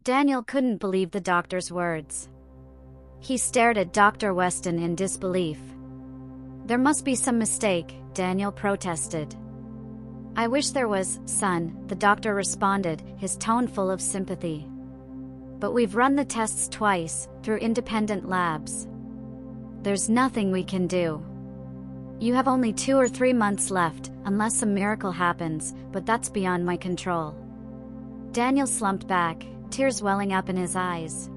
Daniel couldn't believe the doctor's words. He stared at Dr. Weston in disbelief. "There must be some mistake," Daniel protested. "I wish there was, son," the doctor responded, his tone full of sympathy. "But we've run the tests twice, through independent labs. There's nothing we can do. You have only 2 or 3 months left, unless some miracle happens, but that's beyond my control." Daniel slumped back, tears welling up in his eyes.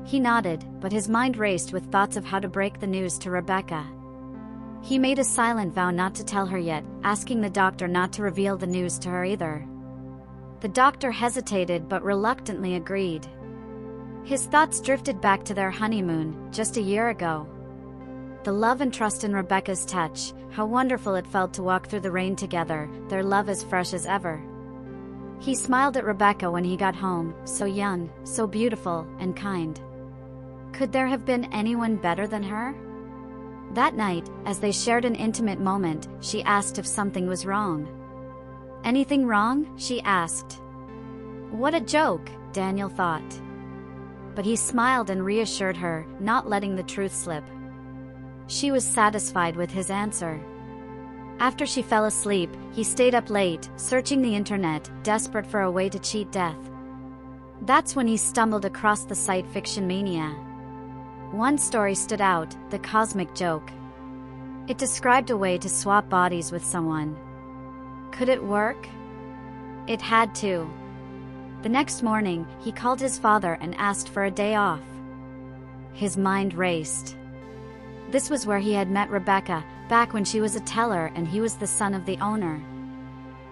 He nodded, but his mind raced with thoughts of how to break the news to Rebecca. He made a silent vow not to tell her yet, asking the doctor not to reveal the news to her either. The doctor hesitated but reluctantly agreed. His thoughts drifted back to their honeymoon, just a year ago. The love and trust in Rebecca's touch, how wonderful it felt to walk through the rain together, their love as fresh as ever. He smiled at Rebecca when he got home, so young, so beautiful, and kind. Could there have been anyone better than her? That night, as they shared an intimate moment, she asked if something was wrong. "Anything wrong?" she asked. What a joke, Daniel thought. But he smiled and reassured her, not letting the truth slip. She was satisfied with his answer. After she fell asleep, he stayed up late, searching the internet, desperate for a way to cheat death. That's when he stumbled across the site Fiction Mania. One story stood out, the cosmic joke. It described a way to swap bodies with someone. Could it work? It had to. The next morning, he called his father and asked for a day off. His mind raced. This was where he had met Rebecca, back when she was a teller and he was the son of the owner.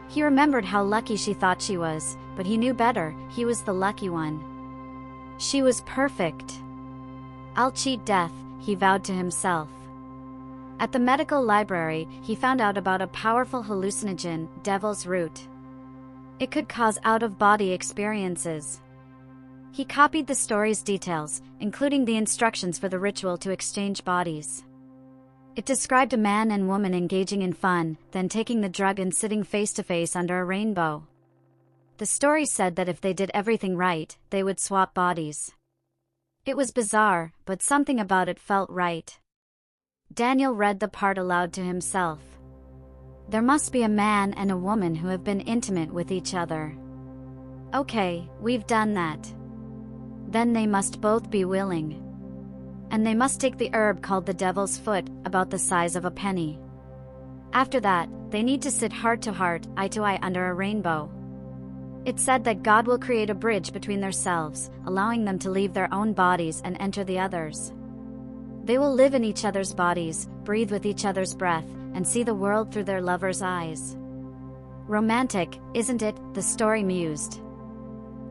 He remembered how lucky she thought she was, but he knew better, he was the lucky one. She was perfect. "I'll cheat death," he vowed to himself. At the medical library, he found out about a powerful hallucinogen, devil's root. It could cause out-of-body experiences. He copied the story's details, including the instructions for the ritual to exchange bodies. It described a man and woman engaging in fun, then taking the drug and sitting face-to-face under a rainbow. The story said that if they did everything right, they would swap bodies. It was bizarre, but something about it felt right. Daniel read the part aloud to himself. There must be a man and a woman who have been intimate with each other. Okay, we've done that. Then they must both be willing. And they must take the herb called the devil's foot, about the size of a penny. After that, they need to sit heart to heart, eye to eye under a rainbow. It said that God will create a bridge between their selves, allowing them to leave their own bodies and enter the others. They will live in each other's bodies, breathe with each other's breath, and see the world through their lovers' eyes. Romantic, isn't it? The story mused.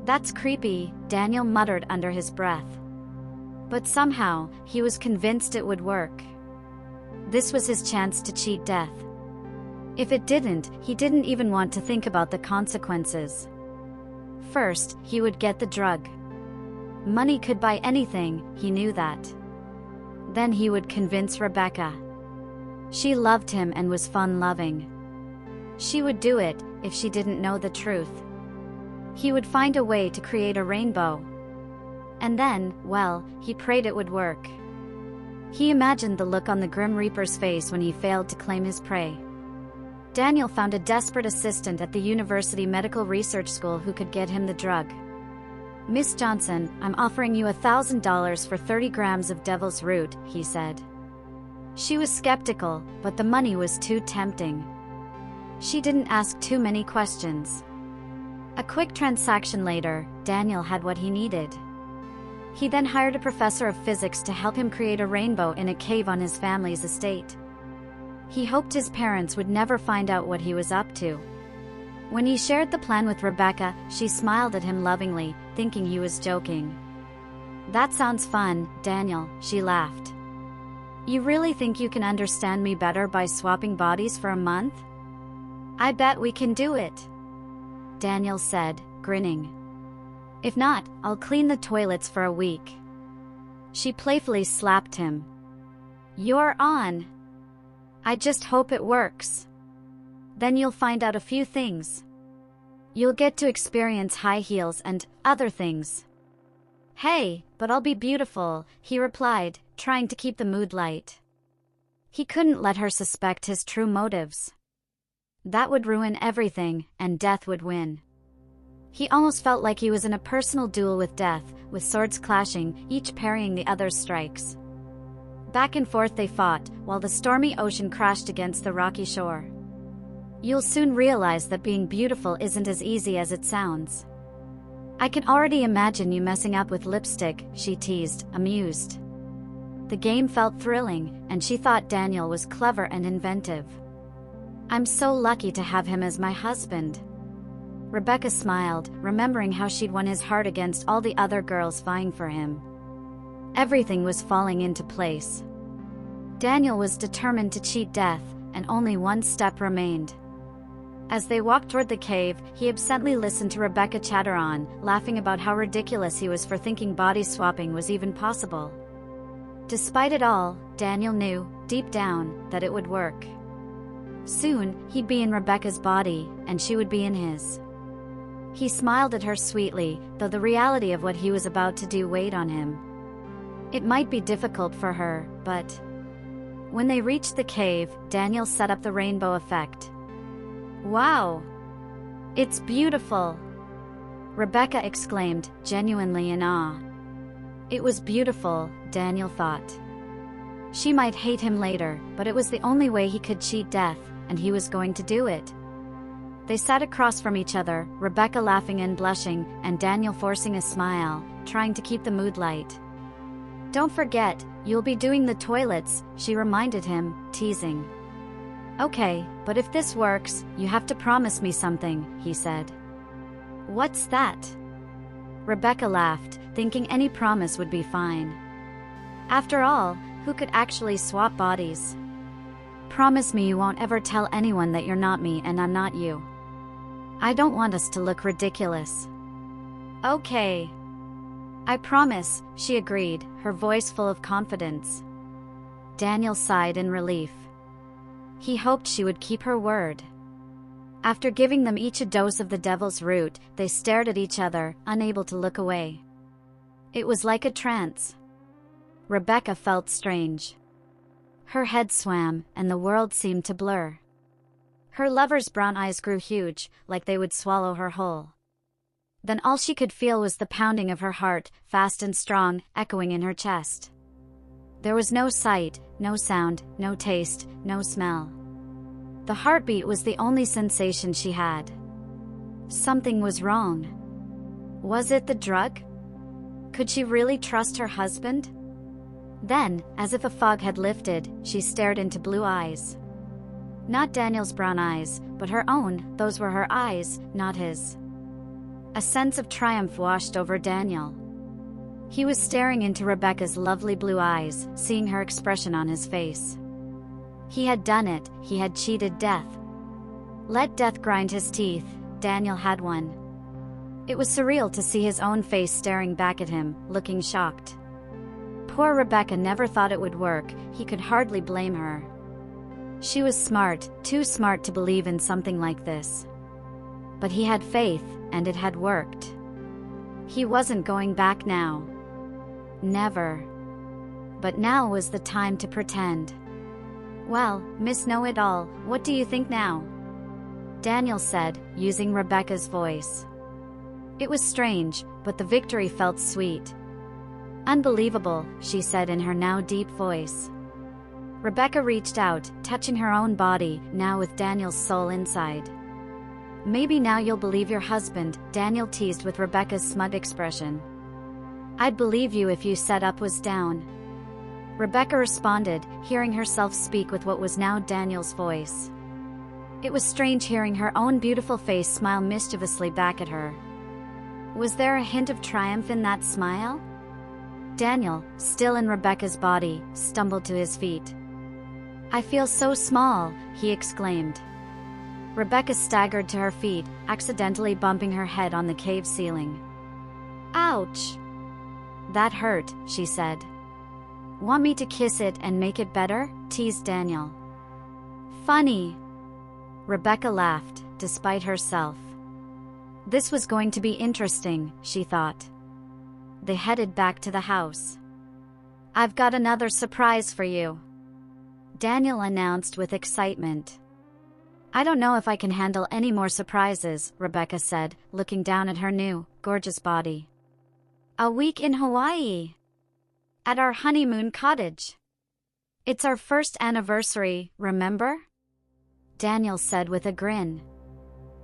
That's creepy, Daniel muttered under his breath. But somehow, he was convinced it would work. This was his chance to cheat death. If it didn't, he didn't even want to think about the consequences. First, he would get the drug. Money could buy anything, he knew that. Then he would convince Rebecca. She loved him and was fun-loving. She would do it, if she didn't know the truth. He would find a way to create a rainbow. And then, well, he prayed it would work. He imagined the look on the Grim Reaper's face when he failed to claim his prey. Daniel found a desperate assistant at the University Medical Research School who could get him the drug. "Miss Johnson, I'm offering you $1,000 for 30 grams of devil's root," he said. She was skeptical, but the money was too tempting. She didn't ask too many questions. A quick transaction later, Daniel had what he needed. He then hired a professor of physics to help him create a rainbow in a cave on his family's estate. He hoped his parents would never find out what he was up to. When he shared the plan with Rebecca, she smiled at him lovingly, thinking he was joking. "That sounds fun, Daniel," she laughed. "You really think you can understand me better by swapping bodies for a month?" "I bet we can do it," Daniel said, grinning. "If not, I'll clean the toilets for a week." She playfully slapped him. "You're on. I just hope it works. Then you'll find out a few things." You'll get to experience high heels and other things. Hey, but I'll be beautiful, he replied, trying to keep the mood light. He couldn't let her suspect his true motives. That would ruin everything, and death would win. He almost felt like he was in a personal duel with death, with swords clashing, each parrying the other's strikes. Back and forth they fought, while the stormy ocean crashed against the rocky shore. You'll soon realize that being beautiful isn't as easy as it sounds. I can already imagine you messing up with lipstick, she teased, amused. The game felt thrilling, and she thought Daniel was clever and inventive. I'm so lucky to have him as my husband. Rebecca smiled, remembering how she'd won his heart against all the other girls vying for him. Everything was falling into place. Daniel was determined to cheat death, and only one step remained. As they walked toward the cave, he absently listened to Rebecca chatter on, laughing about how ridiculous he was for thinking body swapping was even possible. Despite it all, Daniel knew, deep down, that it would work. Soon, he'd be in Rebecca's body, and she would be in his. He smiled at her sweetly, though the reality of what he was about to do weighed on him. It might be difficult for her, but... When they reached the cave, Daniel set up the rainbow effect. Wow! It's beautiful! Rebecca exclaimed, genuinely in awe. It was beautiful, Daniel thought. She might hate him later, but it was the only way he could cheat death, and he was going to do it. They sat across from each other, Rebecca laughing and blushing, and Daniel forcing a smile, trying to keep the mood light. Don't forget, you'll be doing the toilets, she reminded him, teasing. Okay, but if this works, you have to promise me something, he said. What's that? Rebecca laughed, thinking any promise would be fine. After all, who could actually swap bodies? Promise me you won't ever tell anyone that you're not me and I'm not you. I don't want us to look ridiculous. Okay. I promise, she agreed, her voice full of confidence. Daniel sighed in relief. He hoped she would keep her word. After giving them each a dose of the devil's root, they stared at each other, unable to look away. It was like a trance. Rebecca felt strange. Her head swam, and the world seemed to blur. Her lover's brown eyes grew huge, like they would swallow her whole. Then all she could feel was the pounding of her heart, fast and strong, echoing in her chest. There was no sight, no sound, no taste, no smell. The heartbeat was the only sensation she had. Something was wrong. Was it the drug? Could she really trust her husband? Then, as if a fog had lifted, she stared into blue eyes. Not Daniel's brown eyes, but her own, those were her eyes, not his. A sense of triumph washed over Daniel. He was staring into Rebecca's lovely blue eyes, seeing her expression on his face. He had done it, he had cheated death. Let death grind his teeth, Daniel had won. It was surreal to see his own face staring back at him, looking shocked. Poor Rebecca never thought it would work, he could hardly blame her. She was smart, too smart to believe in something like this. But he had faith, and it had worked. He wasn't going back now. Never. But now was the time to pretend. Well, Miss Know-It-All, what do you think now? Daniel said, using Rebecca's voice. It was strange, but the victory felt sweet. Unbelievable, she said in her now deep voice. Rebecca reached out, touching her own body, now with Daniel's soul inside. Maybe now you'll believe your husband, Daniel teased with Rebecca's smug expression. I'd believe you if you said up was down. Rebecca responded, hearing herself speak with what was now Daniel's voice. It was strange hearing her own beautiful face smile mischievously back at her. Was there a hint of triumph in that smile? Daniel, still in Rebecca's body, stumbled to his feet. I feel so small, he exclaimed. Rebecca staggered to her feet, accidentally bumping her head on the cave ceiling. Ouch! That hurt, she said. Want me to kiss it and make it better? Teased Daniel. Funny. Rebecca laughed, despite herself. This was going to be interesting, she thought. They headed back to the house. "I've got another surprise for you," Daniel announced with excitement. "I don't know if I can handle any more surprises," Rebecca said, looking down at her new, gorgeous body. "A week in Hawaii. At our honeymoon cottage. It's our first anniversary, remember?" Daniel said with a grin.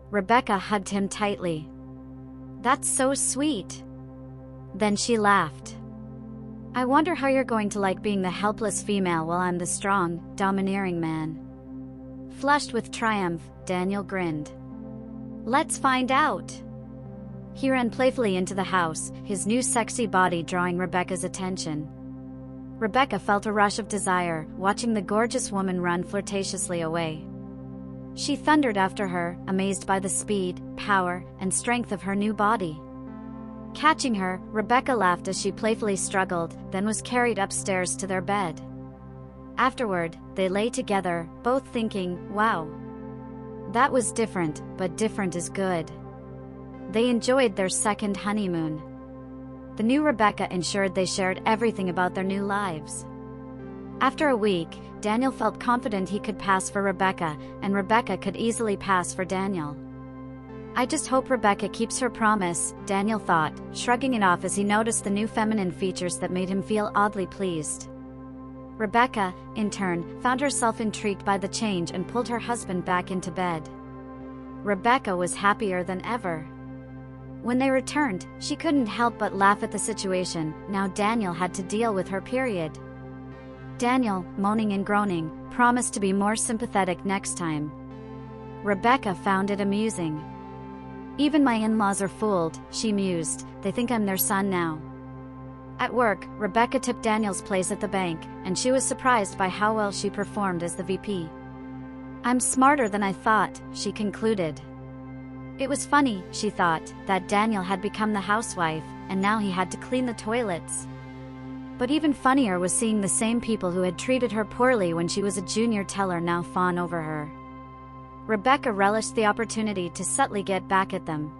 Rebecca hugged him tightly. "That's so sweet." Then she laughed. "I wonder how you're going to like being the helpless female while I'm the strong, domineering man." Flushed with triumph, Daniel grinned. "Let's find out." He ran playfully into the house, his new sexy body drawing Rebecca's attention. Rebecca felt a rush of desire, watching the gorgeous woman run flirtatiously away. She thundered after her, amazed by the speed, power, and strength of her new body. Catching her, Rebecca laughed as she playfully struggled, then was carried upstairs to their bed. Afterward, they lay together, both thinking, "Wow. That was different, but different is good." They enjoyed their second honeymoon. The new Rebecca ensured they shared everything about their new lives. After a week, Daniel felt confident he could pass for Rebecca, and Rebecca could easily pass for Daniel. "I just hope Rebecca keeps her promise," Daniel thought, shrugging it off as he noticed the new feminine features that made him feel oddly pleased. Rebecca, in turn, found herself intrigued by the change and pulled her husband back into bed. Rebecca was happier than ever. When they returned, she couldn't help but laugh at the situation. Now Daniel had to deal with her period. Daniel, moaning and groaning, promised to be more sympathetic next time. Rebecca found it amusing. "Even my in-laws are fooled," she mused. "They think I'm their son now." At work, Rebecca took Daniel's place at the bank, and she was surprised by how well she performed as the VP. "I'm smarter than I thought," she concluded. It was funny, she thought, that Daniel had become the housewife, and now he had to clean the toilets. But even funnier was seeing the same people who had treated her poorly when she was a junior teller now fawn over her. Rebecca relished the opportunity to subtly get back at them.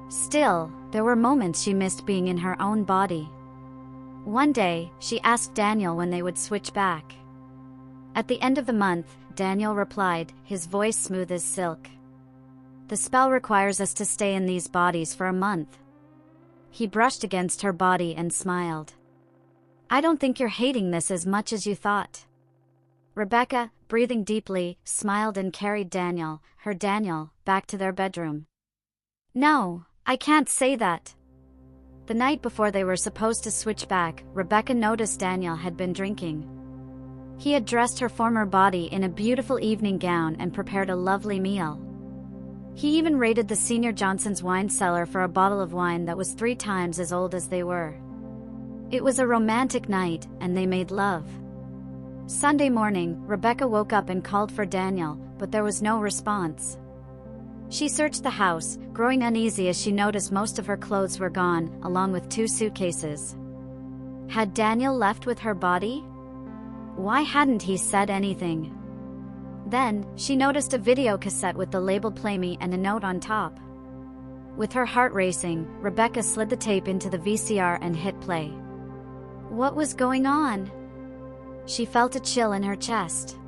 Still, there were moments she missed being in her own body. One day, she asked Daniel when they would switch back. At the end of the month, Daniel replied, his voice smooth as silk. "The spell requires us to stay in these bodies for a month." He brushed against her body and smiled. "I don't think you're hating this as much as you thought." Rebecca, breathing deeply, smiled and carried Daniel, her Daniel, back to their bedroom. "No, I can't say that." The night before they were supposed to switch back, Rebecca noticed Daniel had been drinking. He had dressed her former body in a beautiful evening gown and prepared a lovely meal. He even raided the Senior Johnson's wine cellar for a bottle of wine that was 3 times as old as they were. It was a romantic night, and they made love. Sunday morning, Rebecca woke up and called for Daniel, but there was no response. She searched the house, growing uneasy as she noticed most of her clothes were gone, along with 2 suitcases. Had Daniel left with her body? Why hadn't he said anything? Then, she noticed a video cassette with the label "Play Me" and a note on top. With her heart racing, Rebecca slid the tape into the VCR and hit play. What was going on? She felt a chill in her chest.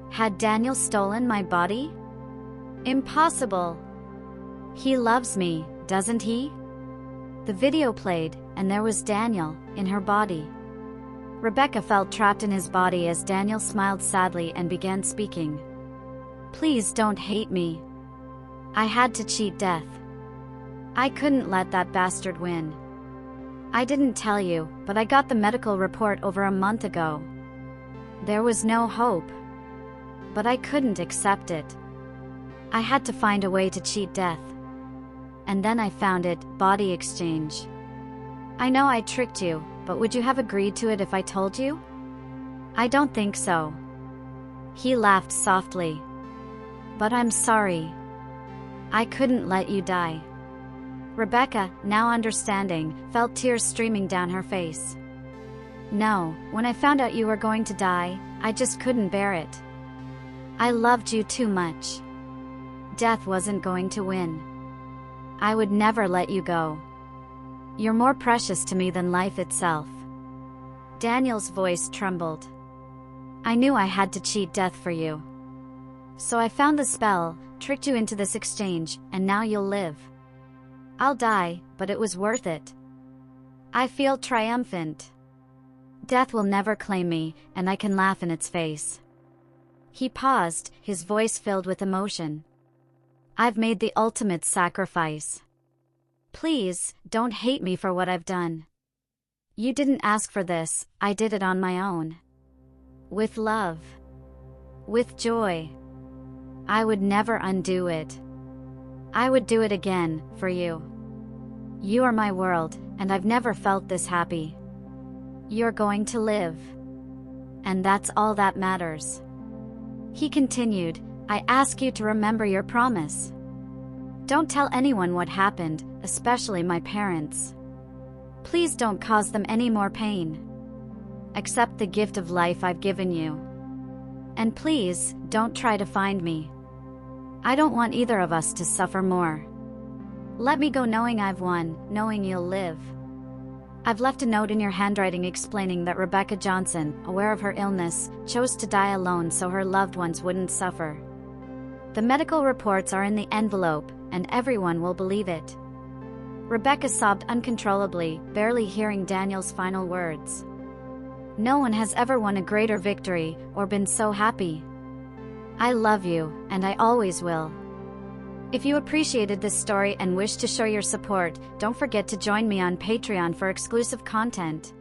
Had Daniel stolen my body? Impossible. He loves me, doesn't he? The video played, and there was Daniel, in her body. Rebecca felt trapped in his body as Daniel smiled sadly and began speaking. "Please don't hate me. I had to cheat death. I couldn't let that bastard win. I didn't tell you, but I got the medical report over a month ago. There was no hope. But I couldn't accept it. I had to find a way to cheat death. And then I found it, body exchange. I know I tricked you, but would you have agreed to it if I told you? I don't think so." He laughed softly. "But I'm sorry. I couldn't let you die." Rebecca, now understanding, felt tears streaming down her face. "No, when I found out you were going to die, I just couldn't bear it. I loved you too much. Death wasn't going to win. I would never let you go. You're more precious to me than life itself. Daniel's voice trembled. I knew I had to cheat death for you. So I found the spell, tricked you into this exchange, and now you'll live. I'll die, but it was worth it. I feel triumphant. Death will never claim me, and I can laugh in its face. He paused, his voice filled with emotion. I've made the ultimate sacrifice. Please, don't hate me for what I've done. You didn't ask for this, I did it on my own. With love. With joy. I would never undo it. I would do it again, for you. You are my world, and I've never felt this happy. You're going to live. And that's all that matters. He continued, I ask you to remember your promise. Don't tell anyone what happened, especially my parents. Please don't cause them any more pain. Accept the gift of life I've given you. And please, don't try to find me. I don't want either of us to suffer more. Let me go knowing I've won, knowing you'll live. I've left a note in your handwriting explaining that Rebecca Johnson, aware of her illness, chose to die alone so her loved ones wouldn't suffer. The medical reports are in the envelope, and everyone will believe it. Rebecca sobbed uncontrollably, barely hearing Daniel's final words. No one has ever won a greater victory, or been so happy. I love you, and I always will. If you appreciated this story and wish to show your support, don't forget to join me on Patreon for exclusive content.